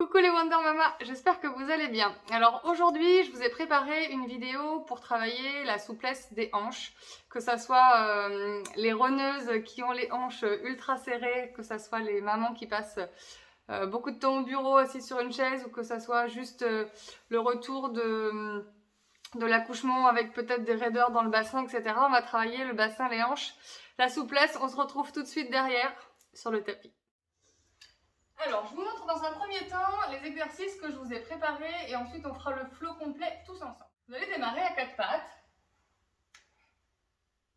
Coucou les Wonder Mama, j'espère que vous allez bien. Alors aujourd'hui, je vous ai préparé une vidéo pour travailler la souplesse des hanches, que ce soit les runneuses qui ont les hanches ultra serrées, que ce soit les mamans qui passent beaucoup de temps au bureau assis sur une chaise, ou que ce soit juste le retour de l'accouchement avec peut-être des raideurs dans le bassin, etc. On va travailler le bassin, les hanches, la souplesse. On se retrouve tout de suite derrière sur le tapis. Alors, je vous montre dans un premier temps les exercices que je vous ai préparés et ensuite on fera le flow complet tous ensemble. Vous allez démarrer à quatre pattes.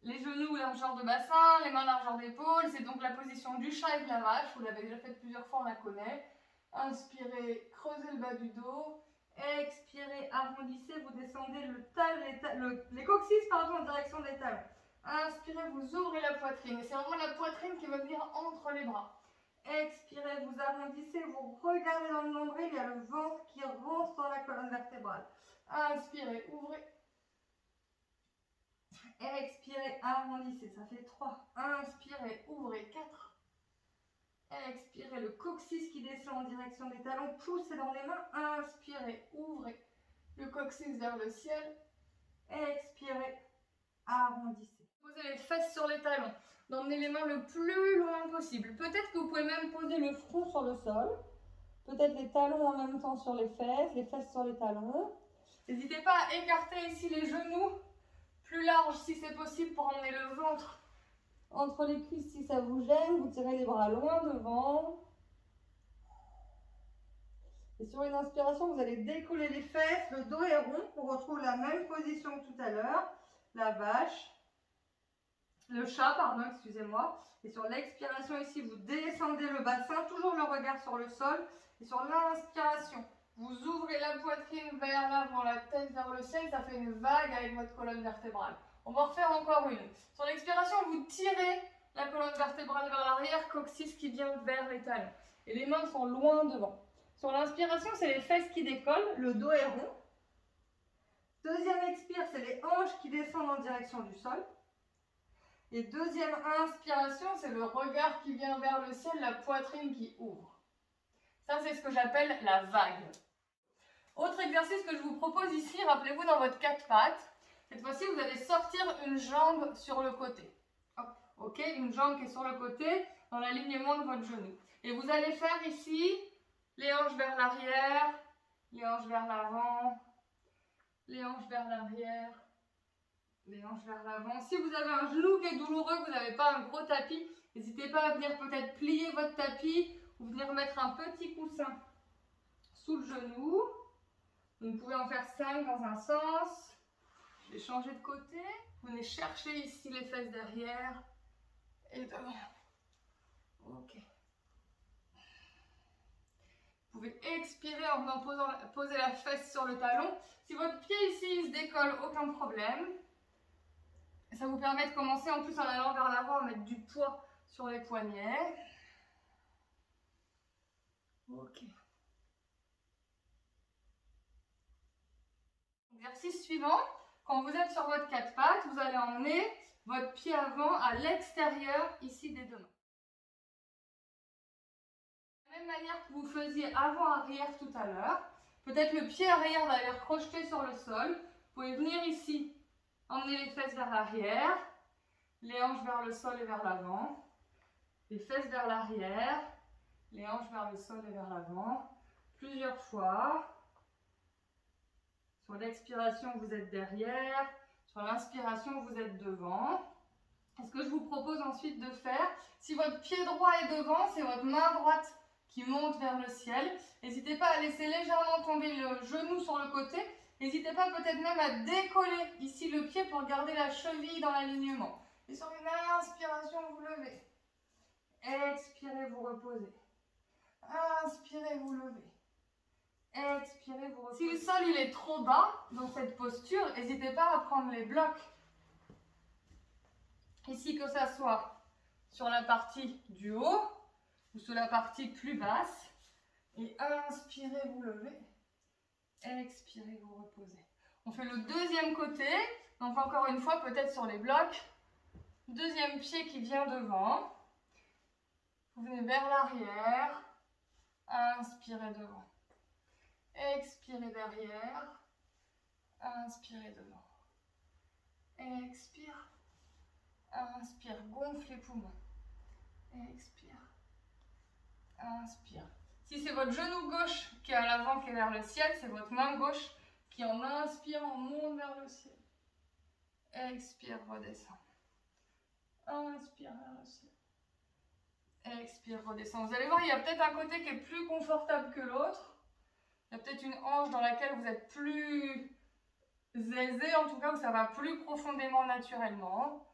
Les genoux largeur de bassin, les mains largeur d'épaule. C'est donc la position du chat et de la vache. Vous l'avez déjà fait plusieurs fois, on la connaît. Inspirez, creusez le bas du dos. Expirez, arrondissez, vous descendez les coccyx en direction des talons. Inspirez, vous ouvrez la poitrine. Et c'est vraiment la poitrine qui va venir entre les bras. Expirez, vous arrondissez, vous regardez dans le nombril, il y a le ventre qui rentre dans la colonne vertébrale. Inspirez, ouvrez. Expirez, arrondissez, ça fait 3. Inspirez, ouvrez, 4. Expirez, le coccyx qui descend en direction des talons, poussez dans les mains. Inspirez, ouvrez, le coccyx vers le ciel. Expirez, arrondissez. Posez les fesses sur les talons. D'emmener les mains le plus loin possible. Peut-être que vous pouvez même poser le front sur le sol. Peut-être les talons en même temps sur les fesses sur les talons. N'hésitez pas à écarter ici les genoux plus larges si c'est possible pour emmener le ventre entre les cuisses si ça vous gêne. Vous tirez les bras loin devant. Et sur une inspiration, vous allez décoller les fesses, le dos est rond. On retrouve la même position que tout à l'heure. La vache. Le chat, pardon, excusez-moi. Et sur l'expiration ici, vous descendez le bassin, toujours le regard sur le sol. Et sur l'inspiration, vous ouvrez la poitrine vers l'avant, la tête vers le ciel. Ça fait une vague avec votre colonne vertébrale. On va en refaire encore une. Sur l'expiration, vous tirez la colonne vertébrale vers l'arrière, coccyx qui vient vers les talons. Et les mains sont loin devant. Sur l'inspiration, c'est les fesses qui décollent, le dos est rond. Deuxième expire, c'est les hanches qui descendent en direction du sol. Et deuxième inspiration, c'est le regard qui vient vers le ciel, la poitrine qui ouvre. Ça, c'est ce que j'appelle la vague. Autre exercice que je vous propose ici, rappelez-vous dans votre quatre pattes. Cette fois-ci, vous allez sortir une jambe sur le côté. Hop, ok, une jambe qui est sur le côté, dans l'alignement de votre genou. Et vous allez faire ici les hanches vers l'arrière, les hanches vers l'avant, les hanches vers l'arrière, les hanches vers l'avant. Si vous avez un genou qui est douloureux, que vous n'avez pas un gros tapis, n'hésitez pas à venir peut-être plier votre tapis ou venir mettre un petit coussin sous le genou. Vous pouvez en faire 5 dans un sens. Je vais changer de côté. Vous venez chercher ici les fesses derrière et devant. Ok. Vous pouvez expirer en venant poser la fesse sur le talon. Si votre pied ici se décolle, aucun problème. Et ça vous permet de commencer en plus en allant vers l'avant à mettre du poids sur les poignets. Ok. Exercice suivant. Quand vous êtes sur votre quatre pattes, vous allez emmener votre pied avant à l'extérieur ici des deux mains. De la même manière que vous faisiez avant-arrière tout à l'heure. Peut-être le pied arrière va aller crocheter sur le sol. Vous pouvez venir ici, emmener les fesses vers l'arrière, les hanches vers le sol et vers l'avant, les fesses vers l'arrière, les hanches vers le sol et vers l'avant, plusieurs fois. Sur l'expiration, vous êtes derrière. Sur l'inspiration, vous êtes devant. Et ce que je vous propose ensuite de faire, si votre pied droit est devant, c'est votre main droite qui monte vers le ciel. N'hésitez pas à laisser légèrement tomber le genou sur le côté. N'hésitez pas peut-être même à décoller ici le pied pour garder la cheville dans l'alignement. Et sur une inspiration, vous levez. Expirez, vous reposez. Inspirez, vous levez. Expirez, vous reposez. Si le sol il est trop bas dans cette posture, n'hésitez pas à prendre les blocs. Ici, que ça soit sur la partie du haut ou sur la partie plus basse. Et inspirez, vous levez. Expirez, vous reposez. On fait le deuxième côté. Donc encore une fois, peut-être sur les blocs. Deuxième pied qui vient devant. Vous venez vers l'arrière. Inspirez devant. Expirez derrière. Inspirez devant. Expire. Inspire, gonfle les poumons. Expire. Inspire. Si c'est votre genou gauche qui est à l'avant, qui est vers le ciel, c'est votre main gauche qui en inspirant monte vers le ciel. Expire, redescend. Inspire vers le ciel. Expire, redescend. Vous allez voir, il y a peut-être un côté qui est plus confortable que l'autre. Il y a peut-être une hanche dans laquelle vous êtes plus aisé, en tout cas où ça va plus profondément naturellement.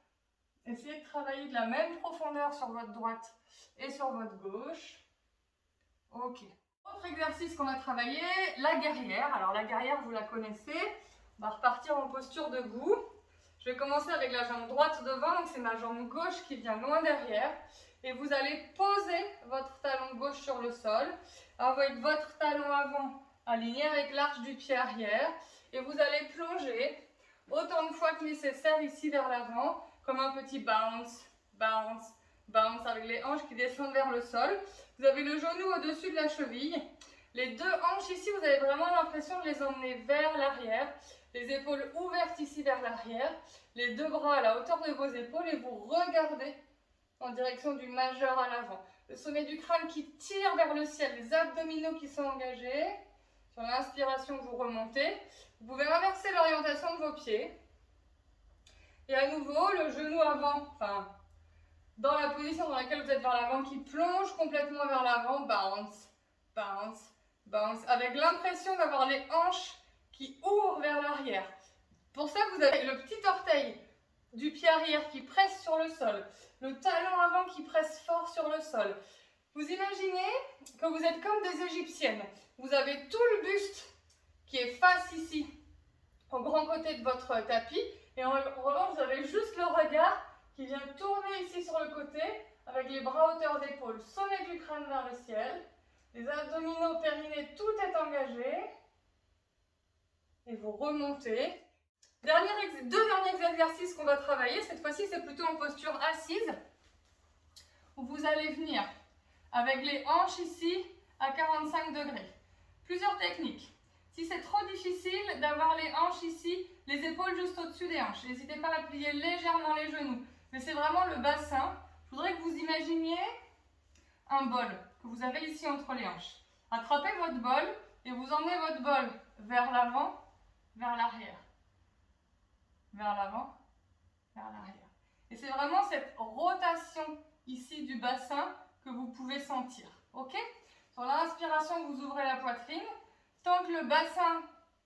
Essayez de travailler de la même profondeur sur votre droite et sur votre gauche. Ok. Autre exercice qu'on a travaillé, la guerrière. Alors la guerrière, vous la connaissez. On va repartir en posture debout. Je vais commencer avec la jambe droite devant, donc c'est ma jambe gauche qui vient loin derrière. Et vous allez poser votre talon gauche sur le sol, avec votre talon avant aligné avec l'arche du pied arrière. Et vous allez plonger autant de fois que nécessaire ici vers l'avant, comme un petit bounce, bounce, bounce, avec les hanches qui descendent vers le sol. Vous avez le genou au-dessus de la cheville. Les deux hanches ici, vous avez vraiment l'impression de les emmener vers l'arrière. Les épaules ouvertes ici vers l'arrière. Les deux bras à la hauteur de vos épaules et vous regardez en direction du majeur à l'avant. Le sommet du crâne qui tire vers le ciel, les abdominaux qui sont engagés. Sur l'inspiration, vous remontez. Vous pouvez inverser l'orientation de vos pieds. Et à nouveau, le genou avant, enfin, dans la position dans laquelle vous êtes vers l'avant, qui plonge complètement vers l'avant, bounce, bounce, bounce, avec l'impression d'avoir les hanches qui ouvrent vers l'arrière. Pour ça, vous avez le petit orteil du pied arrière qui presse sur le sol, le talon avant qui presse fort sur le sol. Vous imaginez que vous êtes comme des égyptiennes. Vous avez tout le buste qui est face ici, au grand côté de votre tapis, et en revanche, vous avez juste le regard qui vient tourner ici sur le côté, avec les bras à hauteur d'épaule, sommet du crâne vers le ciel, les abdominaux, périnée, tout est engagé, et vous remontez. Deux derniers exercices qu'on va travailler, cette fois-ci c'est plutôt en posture assise, où vous allez venir avec les hanches ici à 45 degrés. Plusieurs techniques. Si c'est trop difficile d'avoir les hanches ici, les épaules juste au-dessus des hanches, n'hésitez pas à plier légèrement les genoux. Mais c'est vraiment le bassin. Je voudrais que vous imaginiez un bol que vous avez ici entre les hanches. Attrapez votre bol et vous emmenez votre bol vers l'avant, vers l'arrière. Vers l'avant, vers l'arrière. Et c'est vraiment cette rotation ici du bassin que vous pouvez sentir. Ok? Sur l'inspiration, vous ouvrez la poitrine. Tant que le bassin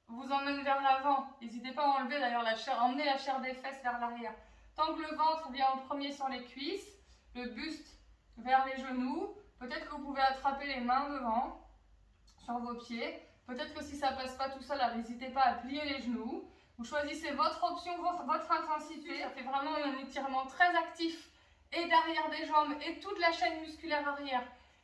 vous emmène vers l'avant, n'hésitez pas à enlever d'ailleurs emmener la chair des fesses vers l'arrière. Tant que le ventre vient en premier sur les cuisses, le buste vers les genoux, peut-être que vous pouvez attraper les mains devant, sur vos pieds. Peut-être que si ça ne passe pas tout seul, n'hésitez pas à plier les genoux. Vous choisissez votre option, votre intensité. Ça fait vraiment un étirement très actif et derrière des jambes et toute la chaîne musculaire arrière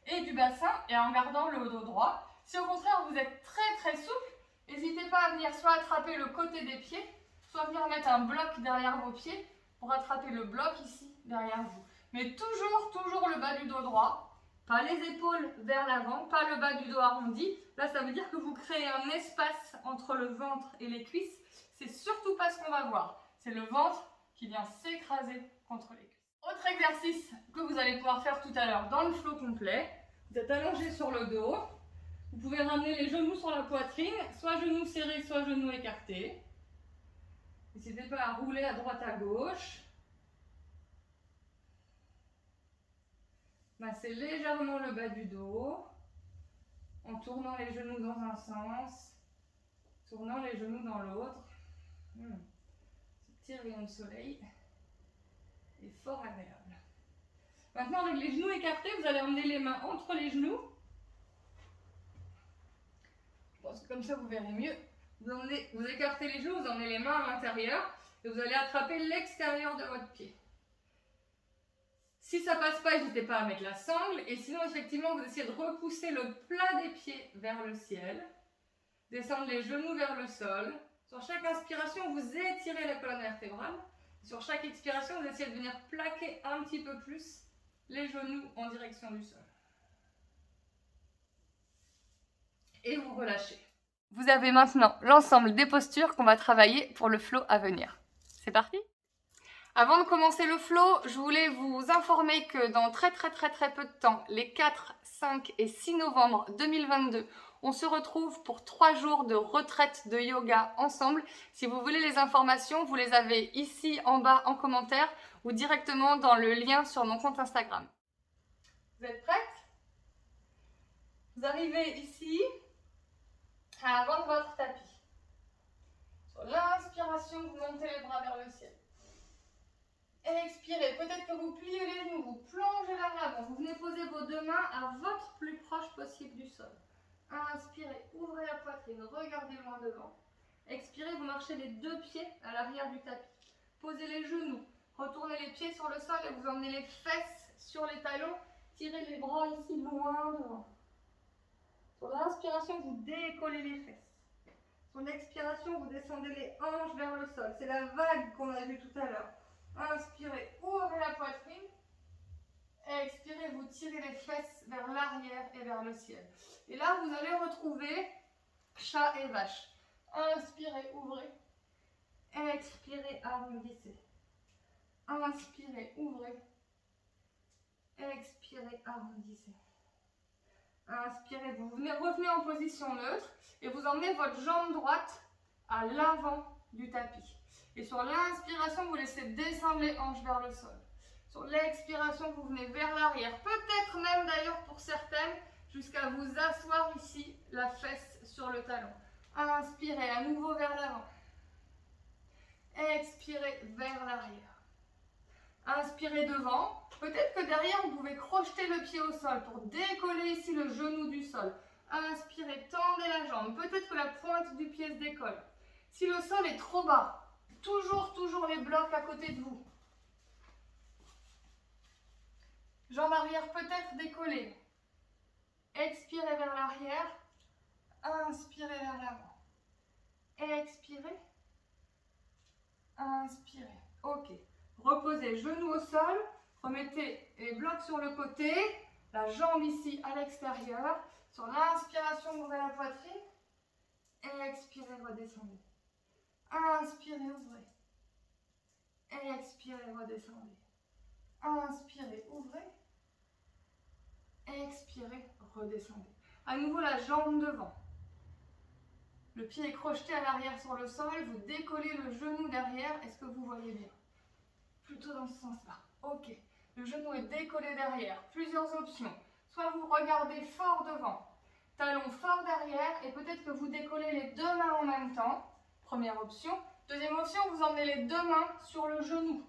et du bassin, et en gardant le dos droit. Si au contraire vous êtes très souple, n'hésitez pas à venir soit attraper le côté des pieds, soit venir mettre un bloc derrière vos pieds pour attraper le bloc ici derrière vous. Mais toujours le bas du dos droit, pas les épaules vers l'avant, pas le bas du dos arrondi. Là, ça veut dire que vous créez un espace entre le ventre et les cuisses. C'est surtout pas ce qu'on va voir. C'est le ventre qui vient s'écraser contre les cuisses. Autre exercice que vous allez pouvoir faire tout à l'heure dans le flow complet. Vous êtes allongé sur le dos. Vous pouvez ramener les genoux sur la poitrine, soit genoux serrés, soit genoux écartés. N'hésitez pas à rouler à droite à gauche. Massez légèrement le bas du dos en tournant les genoux dans un sens, tournant les genoux dans l'autre. Ce petit rayon de soleil est fort agréable. Maintenant, avec les genoux écartés, vous allez emmener les mains entre les genoux. Je pense que comme ça, vous verrez mieux. Vous écartez les genoux, vous emmenez les mains à l'intérieur et vous allez attraper l'extérieur de votre pied. Si ça ne passe pas, n'hésitez pas à mettre la sangle. Et sinon, effectivement, vous essayez de repousser le plat des pieds vers le ciel. Descendre les genoux vers le sol. Sur chaque inspiration, vous étirez la colonne vertébrale. Sur chaque expiration, vous essayez de venir plaquer un petit peu plus les genoux en direction du sol. Et vous relâchez. Vous avez maintenant l'ensemble des postures qu'on va travailler pour le flow à venir. C'est parti? Avant de commencer le flow, je voulais vous informer que dans très peu de temps, les 4, 5 et 6 novembre 2022, on se retrouve pour 3 jours de retraite de yoga ensemble. Si vous voulez les informations, vous les avez ici en bas en commentaire ou directement dans le lien sur mon compte Instagram. Vous êtes prêtes? Vous arrivez ici à avant votre tapis. Sur l'inspiration, vous montez les bras vers le ciel. Expirez, peut-être que vous pliez les genoux, vous plongez vers l'avant, vous venez poser vos deux mains à votre plus proche possible du sol. Inspirez, ouvrez la poitrine, regardez loin devant. Expirez, vous marchez les deux pieds à l'arrière du tapis. Posez les genoux, retournez les pieds sur le sol et vous emmenez les fesses sur les talons. Tirez les bras ici loin devant. Sur l'inspiration, vous décollez les fesses. Sur l'expiration, vous descendez les hanches vers le sol. C'est la vague qu'on a vue tout à l'heure. Inspirez, ouvrez la poitrine. Expirez, vous tirez les fesses vers l'arrière et vers le ciel. Et là, vous allez retrouver chat et vache. Inspirez, ouvrez. Expirez, arrondissez. Inspirez, ouvrez. Expirez, arrondissez. Inspirez, vous revenez en position neutre et vous emmenez votre jambe droite à l'avant du tapis. Et sur l'inspiration, vous laissez descendre les hanches vers le sol. Sur l'expiration, vous venez vers l'arrière. Peut-être même d'ailleurs pour certaines, jusqu'à vous asseoir ici, la fesse sur le talon. Inspirez à nouveau vers l'avant. Expirez vers l'arrière. Inspirez devant. Peut-être que derrière, vous pouvez crocheter le pied au sol pour décoller ici le genou du sol. Inspirez, tendez la jambe. Peut-être que la pointe du pied se décolle. Si le sol est trop bas, toujours les blocs à côté de vous. Jambe arrière peut-être décollée. Expirez vers l'arrière. Inspirez vers l'avant. Expirez. Inspirez. Ok. Reposez, genoux au sol. Remettez les blocs sur le côté. La jambe ici à l'extérieur. Sur l'inspiration, ouvrez la poitrine. Expirez, redescendez. Inspirez, ouvrez. Expirez, redescendez. Inspirez, ouvrez. Expirez, redescendez. À nouveau la jambe devant. Le pied est crocheté à l'arrière sur le sol. Vous décollez le genou derrière. Est-ce que vous voyez bien? Plutôt dans ce sens-là. Ok. Le genou est décollé derrière. Plusieurs options. Soit vous regardez fort devant, talon fort derrière, et peut-être que vous décollez les deux mains en même temps. Première option. Deuxième option, vous emmenez les deux mains sur le genou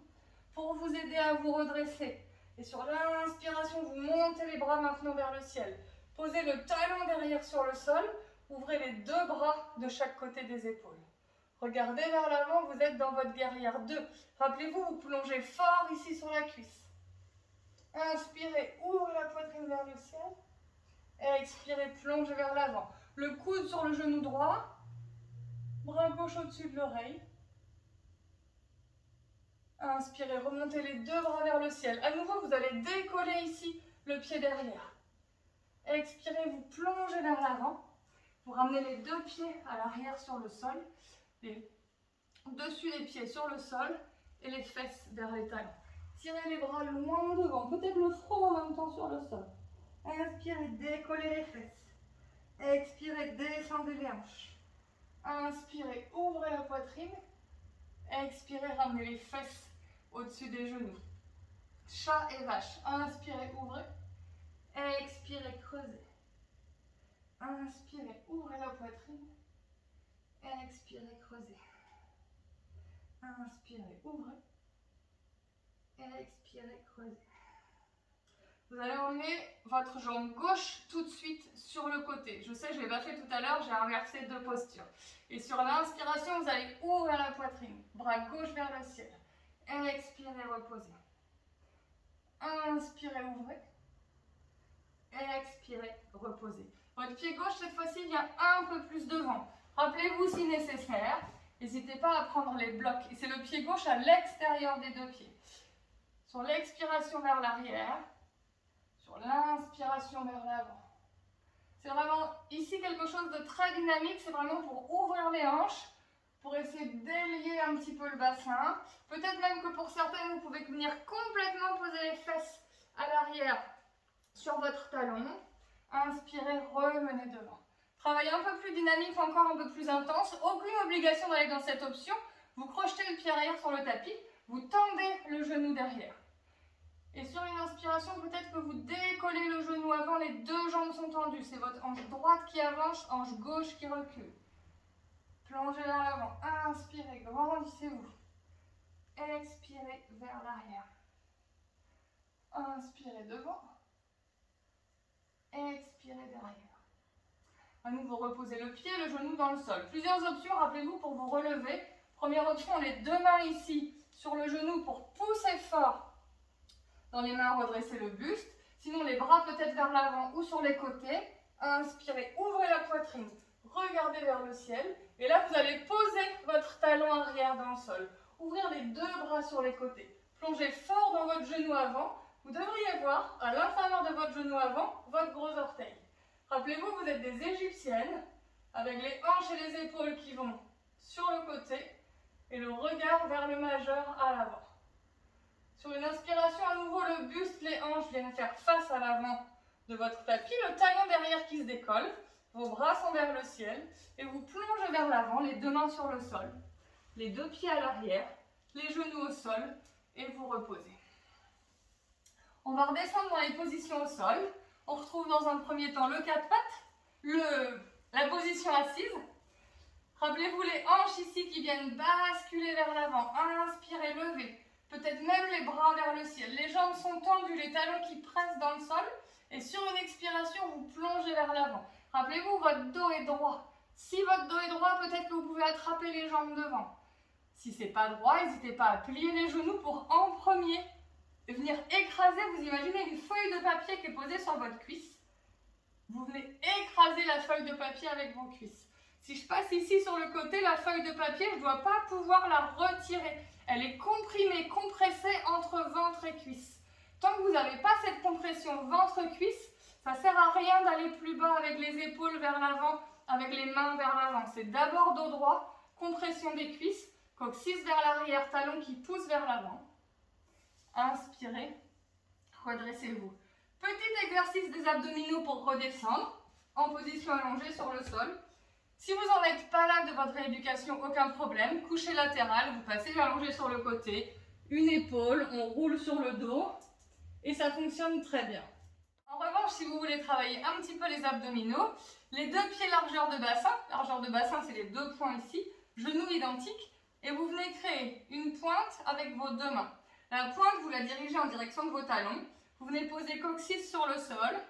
pour vous aider à vous redresser. Et sur l'inspiration, vous montez les bras maintenant vers le ciel. Posez le talon derrière sur le sol. Ouvrez les deux bras de chaque côté des épaules. Regardez vers l'avant, vous êtes dans votre guerrière 2. Rappelez-vous, vous plongez fort ici sur la cuisse. Inspirez, ouvrez la poitrine vers le ciel. Expirez, plongez vers l'avant. Le coude sur le genou droit. Bras gauche au-dessus de l'oreille. Inspirez, remontez les deux bras vers le ciel. À nouveau, vous allez décoller ici le pied derrière. Expirez, vous plongez vers l'avant. Vous ramenez les deux pieds à l'arrière sur le sol. Les dessus des pieds sur le sol et les fesses vers les talons. Tirez les bras loin devant, peut-être le front en même temps sur le sol. Inspirez, décollez les fesses. Expirez, descendez les hanches. Inspirez, ouvrez la poitrine. Expirez, ramenez les fesses au-dessus des genoux. Chat et vache. Inspirez, ouvrez. Expirez, creusez. Inspirez, ouvrez la poitrine. Expirez, creusez. Inspirez, ouvrez. Expirez, creusez. Vous allez emmener votre jambe gauche tout de suite sur le côté. Je sais, je ne l'ai pas fait tout à l'heure, j'ai inversé deux postures. Et sur l'inspiration, vous allez ouvrir la poitrine. Bras gauche vers le ciel. Expirez, reposez. Inspirez, ouvrez. Expirez, reposez. Votre pied gauche, cette fois-ci, vient un peu plus devant. Rappelez-vous si nécessaire. N'hésitez pas à prendre les blocs. Et c'est le pied gauche à l'extérieur des deux pieds. Sur l'expiration vers l'arrière. Sur l'inspiration vers l'avant. C'est vraiment ici quelque chose de très dynamique, c'est vraiment pour ouvrir les hanches, pour essayer de délier un petit peu le bassin. Peut-être même que pour certaines, vous pouvez venir complètement poser les fesses à l'arrière sur votre talon. Inspirez, revenez devant. Travail un peu plus dynamique, encore un peu plus intense. Aucune obligation d'aller dans cette option. Vous crochetez le pied arrière sur le tapis, vous tendez le genou derrière. Et sur une inspiration, peut-être que vous décollez le genou avant, les deux jambes sont tendues. C'est votre hanche droite qui avance, hanche gauche qui recule. Plongez vers l'avant, inspirez, grandissez-vous. Expirez vers l'arrière. Inspirez devant. Expirez derrière. À nouveau, reposez le pied, le genou dans le sol. Plusieurs options, rappelez-vous, pour vous relever. Première option, les deux mains ici sur le genou pour pousser fort. Dans les mains, redressez le buste. Sinon, les bras peut-être vers l'avant ou sur les côtés. Inspirez, ouvrez la poitrine. Regardez vers le ciel. Et là, vous allez poser votre talon arrière dans le sol. Ouvrir les deux bras sur les côtés. Plongez fort dans votre genou avant. Vous devriez voir, à l'intérieur de votre genou avant, votre gros orteil. Rappelez-vous, vous êtes des égyptiennes, avec les hanches et les épaules qui vont sur le côté, et le regard vers le majeur à l'avant. Sur une inspiration, à nouveau, le buste, les hanches viennent faire face à l'avant de votre tapis, le talon derrière qui se décolle, vos bras sont vers le ciel, et vous plongez vers l'avant, les deux mains sur le sol, les deux pieds à l'arrière, les genoux au sol, et vous reposez. On va redescendre dans les positions au sol. On retrouve dans un premier temps le quatre pattes, la position assise. Rappelez-vous les hanches ici qui viennent basculer vers l'avant. Inspirez, levez. Peut-être même les bras vers le ciel. Les jambes sont tendues, les talons qui pressent dans le sol. Et sur une expiration, vous plongez vers l'avant. Rappelez-vous, votre dos est droit. Si votre dos est droit, peut-être que vous pouvez attraper les jambes devant. Si ce n'est pas droit, n'hésitez pas à plier les genoux pour en premier venir écraser. Vous imaginez une feuille de papier qui est posée sur votre cuisse. Vous venez écraser la feuille de papier avec vos cuisses. Si je passe ici sur le côté, la feuille de papier, je ne dois pas pouvoir la retirer. Elle est comprimée, compressée entre ventre et cuisse. Tant que vous n'avez pas cette compression ventre-cuisse, ça ne sert à rien d'aller plus bas avec les épaules vers l'avant, avec les mains vers l'avant. C'est d'abord dos droit, compression des cuisses, coccyx vers l'arrière, talon qui pousse vers l'avant. Inspirez, redressez-vous. Petit exercice des abdominaux pour redescendre, en position allongée sur le sol. Si vous n'en êtes pas là de votre rééducation, aucun problème. Coucher latéral, vous passez allongé sur le côté, une épaule, on roule sur le dos et ça fonctionne très bien. En revanche, si vous voulez travailler un petit peu les abdominaux, les deux pieds largeur de bassin c'est les deux points ici, genoux identiques, et vous venez créer une pointe avec vos deux mains. La pointe, vous la dirigez en direction de vos talons. Vous venez poser coccyx sur le sol.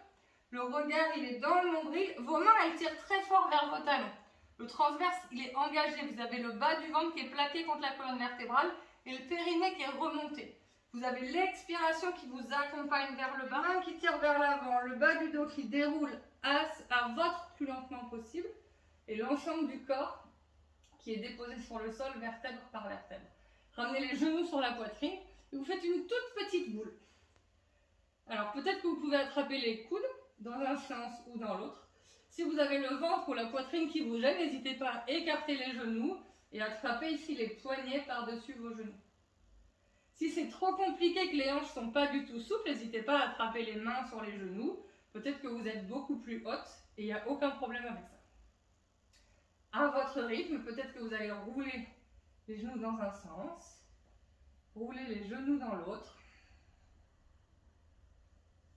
Le regard, il est dans le nombril. Vos mains, elles tirent très fort vers vos talons. Le transverse, il est engagé. Vous avez le bas du ventre qui est plaqué contre la colonne vertébrale et le périnée qui est remonté. Vous avez l'expiration qui vous accompagne vers le bas, qui tire vers l'avant, le bas du dos qui déroule à votre plus lentement possible et l'ensemble du corps qui est déposé sur le sol, vertèbre par vertèbre. Ramenez les genoux sur la poitrine. Et vous faites une toute petite boule. Alors peut-être que vous pouvez attraper les coudes dans un sens ou dans l'autre. Si vous avez le ventre ou la poitrine qui vous gêne, n'hésitez pas à écarter les genoux et attraper ici les poignets par-dessus vos genoux. Si c'est trop compliqué, que les hanches ne sont pas du tout souples, n'hésitez pas à attraper les mains sur les genoux. Peut-être que vous êtes beaucoup plus haute et il n'y a aucun problème avec ça. À votre rythme, peut-être que vous allez rouler les genoux dans un sens. Roulez les genoux dans l'autre.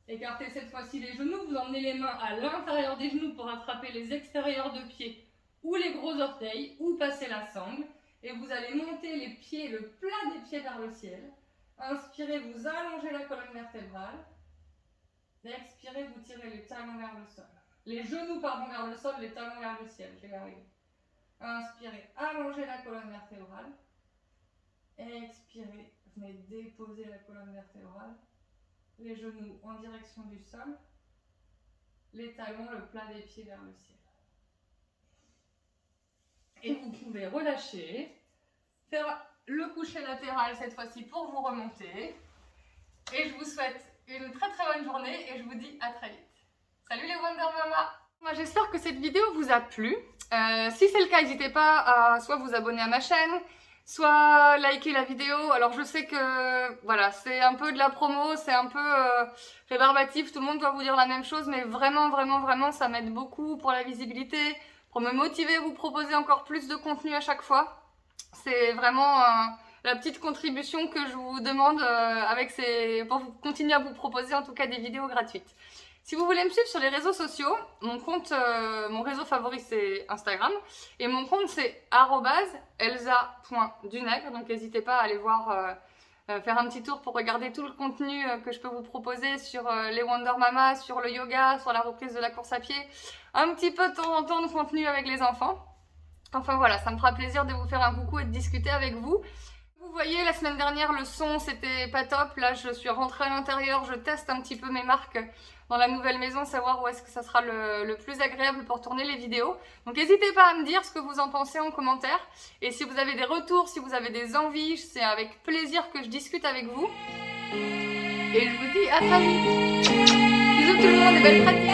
Écartez cette fois-ci les genoux. Vous emmenez les mains à l'intérieur des genoux pour attraper les extérieurs de pied ou les gros orteils ou passer la sangle. Et vous allez monter les pieds, le plat des pieds vers le ciel. Inspirez, vous allongez la colonne vertébrale. Expirez, vous tirez les talons vers le sol. Les genoux, vers le sol, les talons vers le ciel. Je vais y arriver. Inspirez, allongez la colonne vertébrale. Expirez, venez déposer la colonne vertébrale, les genoux en direction du sol, les talons, le plat des pieds vers le ciel. Et vous pouvez relâcher, faire le coucher latéral cette fois-ci pour vous remonter. Et je vous souhaite une très très bonne journée et je vous dis à très vite. Salut les Wonder Mama! J'espère que cette vidéo vous a plu. Si c'est le cas, n'hésitez pas à soit vous abonner à ma chaîne, soit liker la vidéo. Alors je sais que voilà, c'est un peu de la promo, c'est un peu rébarbatif, tout le monde doit vous dire la même chose, mais vraiment, ça m'aide beaucoup pour la visibilité, pour me motiver à vous proposer encore plus de contenu à chaque fois. C'est vraiment la petite contribution que je vous demande pour continuer à vous proposer en tout cas des vidéos gratuites. Si vous voulez me suivre sur les réseaux sociaux, mon réseau favori c'est Instagram et mon compte c'est @elsa.dunègre, donc n'hésitez pas à aller voir, faire un petit tour pour regarder tout le contenu que je peux vous proposer sur les Wonder Mama, sur le yoga, sur la reprise de la course à pied, un petit peu de temps en temps de contenu avec les enfants. Enfin voilà, ça me fera plaisir de vous faire un coucou et de discuter avec vous. Vous voyez, la semaine dernière, le son, c'était pas top. Là, je suis rentrée à l'intérieur, je teste un petit peu mes marques dans la nouvelle maison, savoir où est-ce que ça sera le plus agréable pour tourner les vidéos. Donc n'hésitez pas à me dire ce que vous en pensez en commentaire. Et si vous avez des retours, si vous avez des envies, c'est avec plaisir que je discute avec vous. Et je vous dis à très vite. Bisous tout le monde et belle pratique.